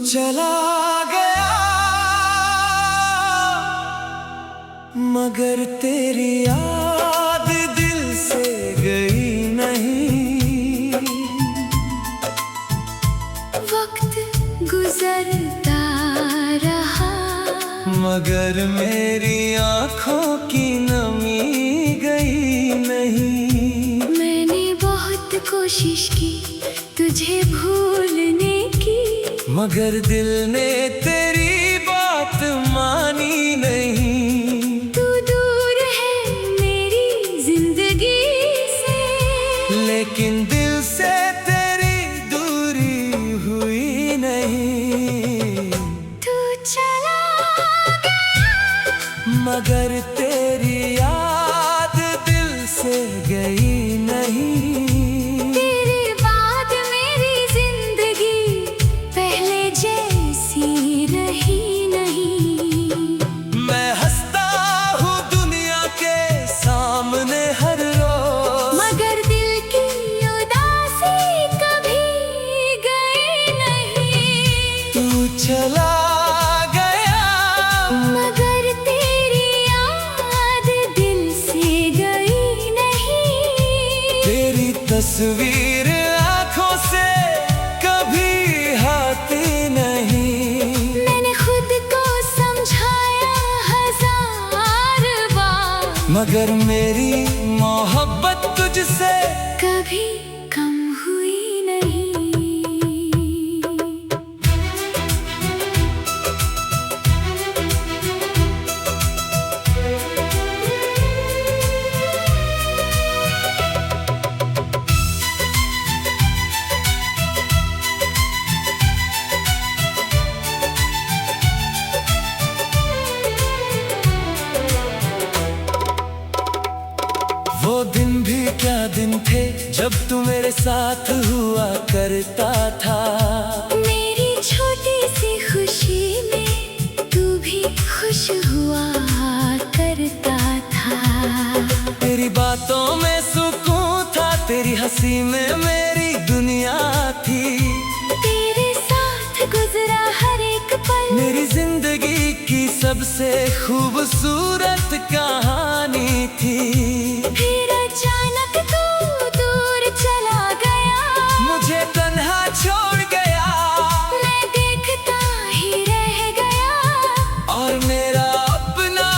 चला गया मगर तेरी याद दिल से गई नहीं। वक्त गुजरता रहा मगर मेरी आँखों की नमी गई नहीं। मैंने बहुत कोशिश की तुझे भूलने की, मगर दिल ने तेरी बात मानी नहीं। तू दूर है मेरी जिंदगी से, लेकिन दिल से तेरी दूरी हुई नहीं। तू चला गया मगर तेरी याद दिल से गई नहीं। तेरे बाद मेरी जिंदगी पहले जैसी रही नहीं। मैं हंसता हूँ दुनिया के सामने हर रोज, मगर दिल की उदासी कभी गई नहीं। तू चला गया मगर तेरी याद दिल से गई नहीं। तेरी तस्वीर आँखों से कभी हटी नहीं। मैंने खुद को समझाया 1000 बार, मगर मेरी मोहब्बत तुझसे कभी कम हुई नहीं। वो दिन भी क्या दिन थे जब तू मेरे साथ हुआ करता था। मेरी छोटी सी खुशी में तू भी खुश हुआ करता था। तेरी बातों में सुकून था, तेरी हंसी में मेरी दुनिया थी। तेरे साथ गुजरा हर एक पल मेरी जिंदगी की सबसे खूबसूरत कहानी थी। फिर अचानक तू दूर चला गया, मुझे तन्हा छोड़ गया मैं देखता ही रह गया। और मेरा अपना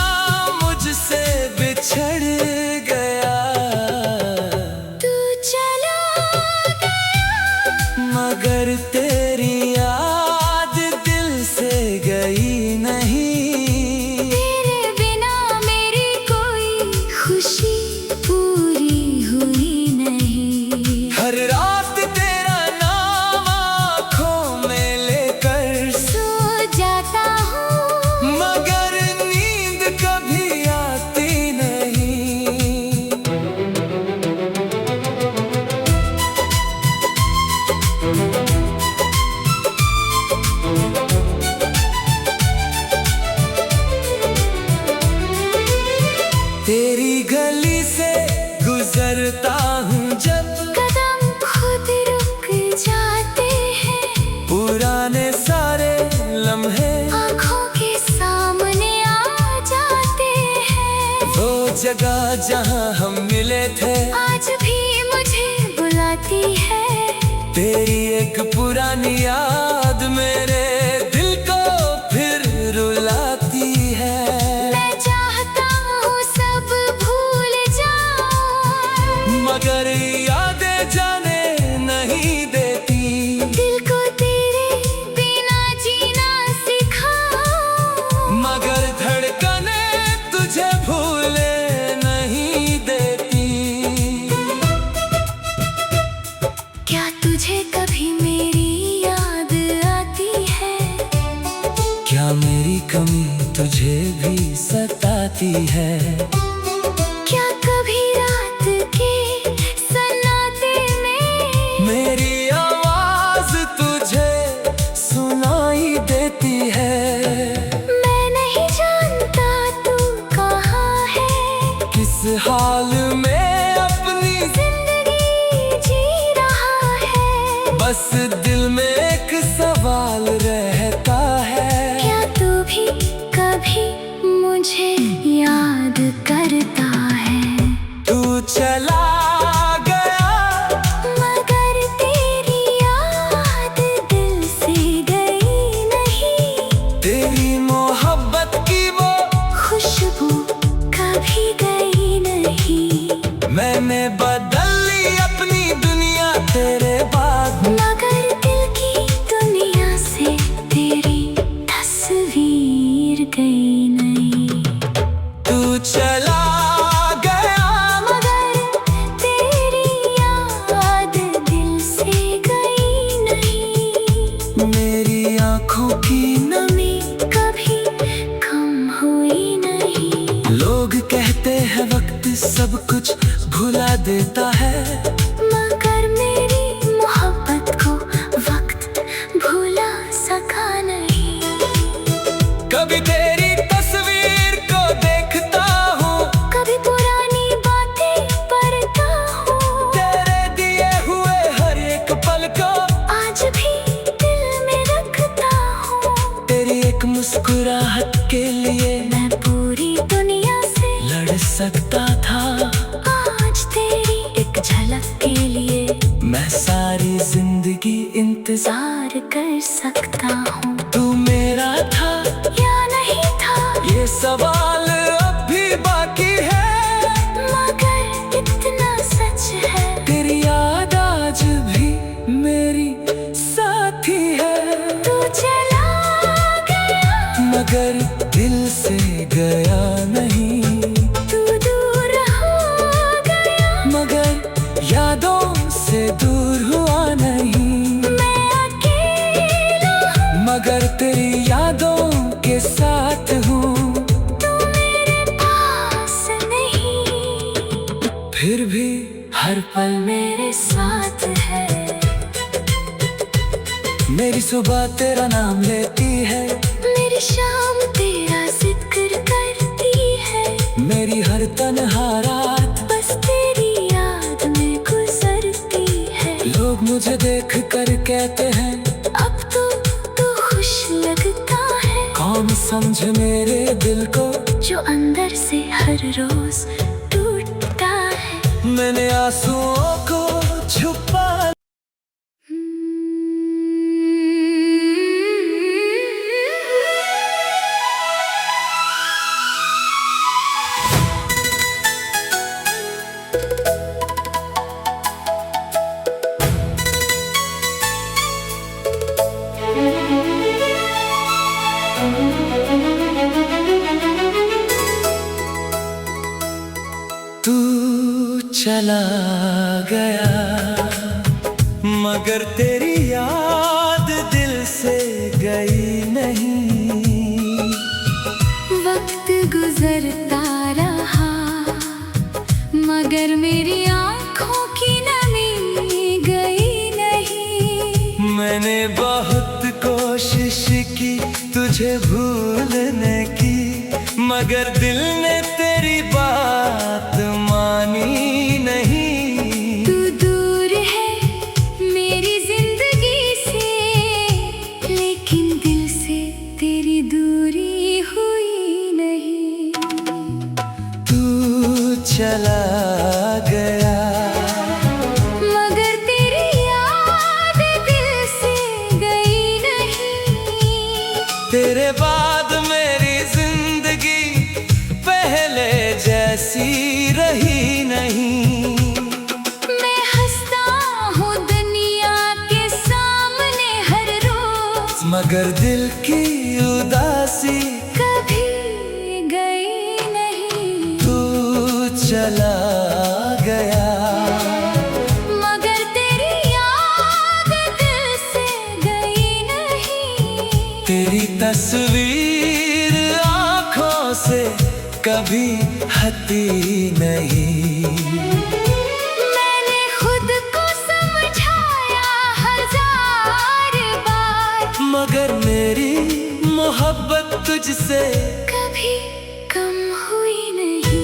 मुझसे बिछड़ गया। तू चला गया मगर तेरी याद दिल से गई नहीं। तेरे बिना मेरी कोई खुशी पूरी हुई नहीं। हर रात तेरा नाम आँखों में लेकर सो जाता हूँ मगर नींद कभी आती नहीं। तेरी गली से गुजरता हूँ जब, कदम खुद रुक जाते हैं। पुराने सारे लम्हे आँखों के सामने आ जाते हैं। वो जगह जहाँ हम मिले थे आज भी मुझे बुलाती है। तेरी एक पुरानी याद मेरे दिल को फिर रुलाती है। मैं चाहता हूँ सब भूल जाऊं, मगर यादें जाने नहीं देती। दिल को तेरे बिना जीना सिखाऊं, मगर धड़कने तुझे भूले नहीं देती। क्या तुझे कभी मेरी याद आती है? क्या मेरी कमी तुझे भी सताती है? क्या कभी रात के सन्नाटे में मेरी आवाज तुझे सुनाई देती है? मैं नहीं जानता तू कहाँ है, किस हाल में अपनी जिंदगी जी रहा है। बस दिल में एक सवाल रह मुझे याद करता है। तू चला गया मगर तेरी याद दिल से गई नहीं। तेरी मोहब्बत की वो खुशबू कभी गई नहीं। मैंने बदल ली अपनी दुनिया तेरे बाद। मगर दिल की दुनिया से तेरी तस्वीर गई नहीं। तू चला गया मगर तेरी याद दिल से गई नहीं। मेरी आँखों की नमी कभी कम हुई नहीं। लोग कहते हैं वक्त सब कुछ भुला देता है, मगर मेरी मोहब्बत को वक्त भुला सका नहीं। कभी तेरी तस्वीर को देखता हूँ, कभी पुरानी बातें पढ़ता हूँ। तेरे दिए हुए हर एक पल को आज भी दिल में रखता हूँ। तेरी एक मुस्कुराहट के लिए मैं पूरी दुनिया से लड़ सकता था। आज तेरी एक झलक के लिए मैं सारी जिंदगी इंतजार कर सकता हूँ। तू मेरा था या नहीं था, ये सवाल अब भी बाकी है, मगर इतना सच है तेरी याद आज भी मेरी साथी है। तू चला गया मगर दिल से गया नहीं, तू दूर हो गया मगर यादों से दूर हुआ नहीं। मैं अकेला हूँ मगर तेरी यादों के साथ हूँ, तू मेरे पास नहीं। फिर भी हर पल मेरे साथ है। मेरी सुबह तेरा नाम लेती है, मेरी शाम तेरा जिक्र करती है। मेरी हर तन्हा रात बस तेरी याद में गुजरती है। लोग मुझे देख कर कहते हैं अब तो तू खुश लगता है। कौन समझे मेरे दिल को जो अंदर से हर रोज टूटता है। मैंने आंसुओं को छुपा तू चला गया मगर तेरी याद दिल से गई नहीं। वक्त गुजरता रहा मगर मेरी आँखों की नमी गई नहीं। मैंने बहुत कोशिश की तुझे भूलने की, मगर दिल ने तेरी बात मानी नहीं। तू दूर है मेरी जिंदगी से, लेकिन दिल से तेरी दूरी हुई नहीं। तू चला गया मगर तेरी याद दिल से गई नहीं। तेरे बाद मेरी जिंदगी पहले जैसी रही नहीं। मैं हंसता हूँ दुनिया के सामने हर रोज, मगर दिल की उदासी कभी गई नहीं। तू चला गया मगर तेरी याद दिल से गई नहीं। तेरी तस्वीर आँखों से कभी हटी नहीं। मैंने खुद को समझाया हजार बार, मगर मेरी मोहब्बत तुझसे कभी कम हुई नहीं।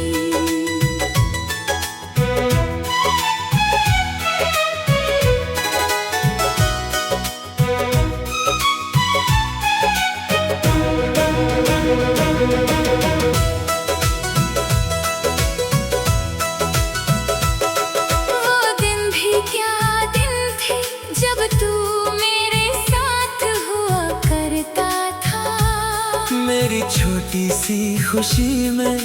छोटी सी खुशी में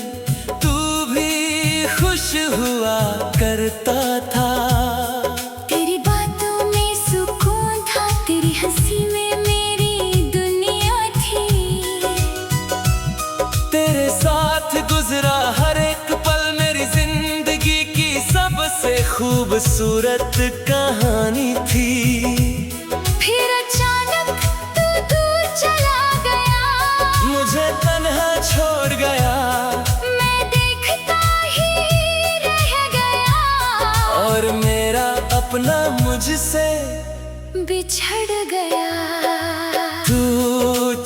तू भी खुश हुआ करता था। तेरी बातों में सुकून था, तेरी हंसी में मेरी दुनिया थी। तेरे साथ गुजरा हर एक पल मेरी जिंदगी की सबसे खूबसूरत कहानी थी। फिर अचानक तू दूर चला गया, मुझे तन्हा छोड़ गया मैं देखता ही रह गया, और मेरा अपना मुझसे बिछड़ गया। तू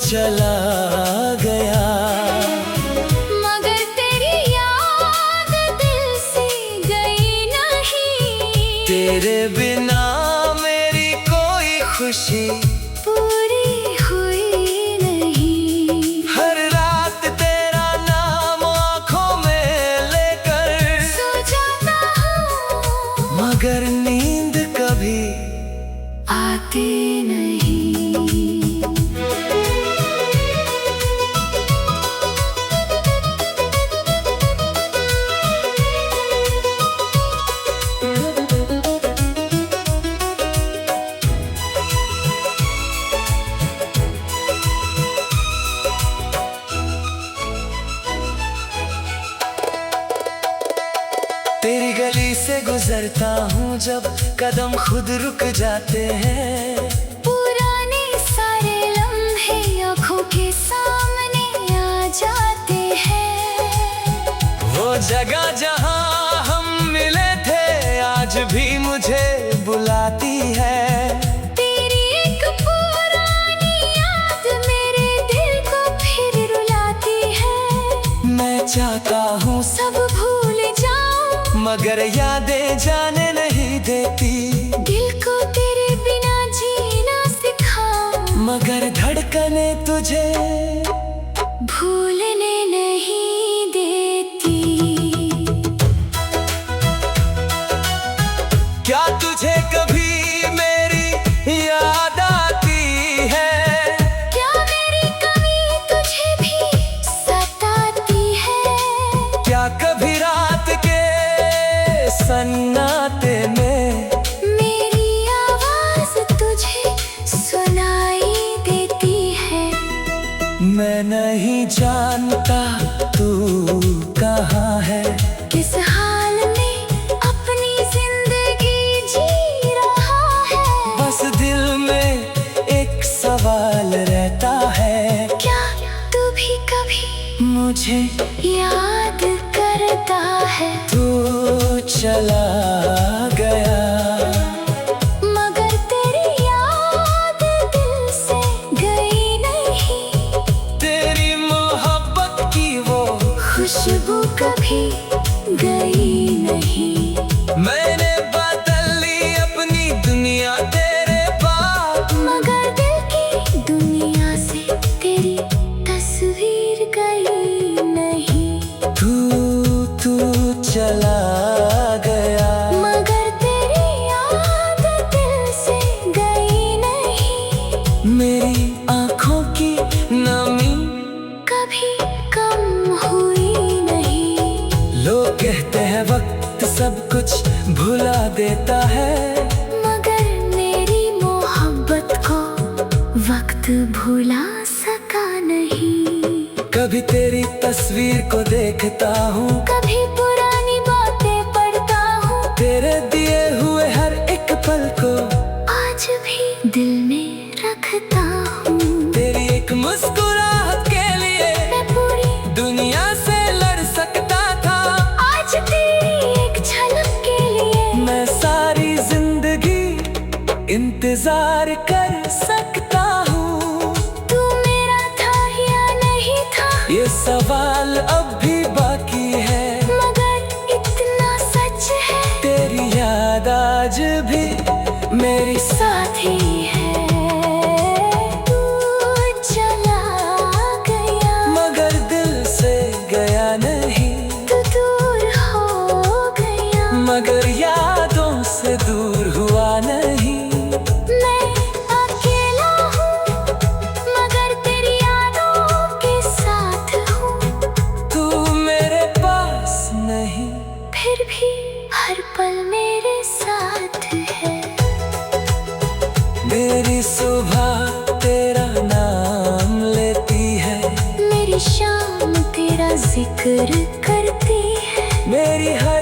चला गया, मगर तेरी याद दिल से गई नहीं। तेरे बिना मेरी कोई खुशी पूरी हुई नहीं। हर रात तेरा नाम आंखों में लेकर सो जाता हूँ, मगर नींद कभी आती नहीं। तेरी गली से गुजरता हूँ जब कदम खुद रुक जाते हैं। पुराने सारे लम्हे आँखों के सामने आ जाते हैं। वो जगह जहाँ हम मिले थे आज भी मुझे बुलाती है। तेरी एक पुरानी याद मेरे दिल को फिर रुलाती है। मैं चाहता हूँ सब भूल जाऊं, मगर यादें जाने नहीं देती। दिल को तेरे बिना जीना सिखाऊं, मगर धड़कने तुझे भूलने नहीं देती। क्या तुझे कभी मेरी याद आती है? क्या मेरी कमी तुझे भी सताती है? क्या कभी रात के सन्नाटे में मेरी आवाज तुझे सुनाई देती है? मैं नहीं जानता तू कहाँ है, किस हाल में अपनी जिंदगी जी रहा है। बस दिल में एक सवाल रहता है, क्या तू भी कभी मुझे याद करता है? तू चला गया, मगर तेरी याद दिल से गई नहीं। तेरी मोहब्बत की वो खुशबू कभी गई नहीं। मैंने बदल ली अपनी दुनिया तेरे बाद, मगर दिल की दुनिया से तेरी तस्वीर गई नहीं। तू चला गया, मगर तेरी याद दिल से गई नहीं। मेरी आँखों की नमी कभी कम हुई नहीं। लोग कहते हैं वक्त सब कुछ भुला देता है, मगर मेरी मोहब्बत को वक्त भुला सका नहीं। कभी तेरी तस्वीर को देखता हूँ, कभी पुरानी बातें पढ़ता हूँ, तेरे दिए हुए हर एक पल को आज भी दिल में रखता हूँ। तेरी एक मुस्कुराहट के लिए मैं पूरी दुनिया से लड़ सकता था। आज तेरी एक झलक के लिए मैं सारी जिंदगी इंतजार कर सकता हूँ। तू मेरा था या नहीं था, ये सवाल अब भी बाकी है, मगर इतना सच है तेरी याद आज भी मेरी साथी है। तू चला गया, मगर दिल से गया नहीं। तू दूर हो गया, मगर यादों से दूर हुआ नहीं। मैं अकेला हूँ, मगर तेरी यादों के साथ मेरी सुबह तेरा नाम लेती है, मेरी शाम तेरा जिक्र करती है। मेरी हर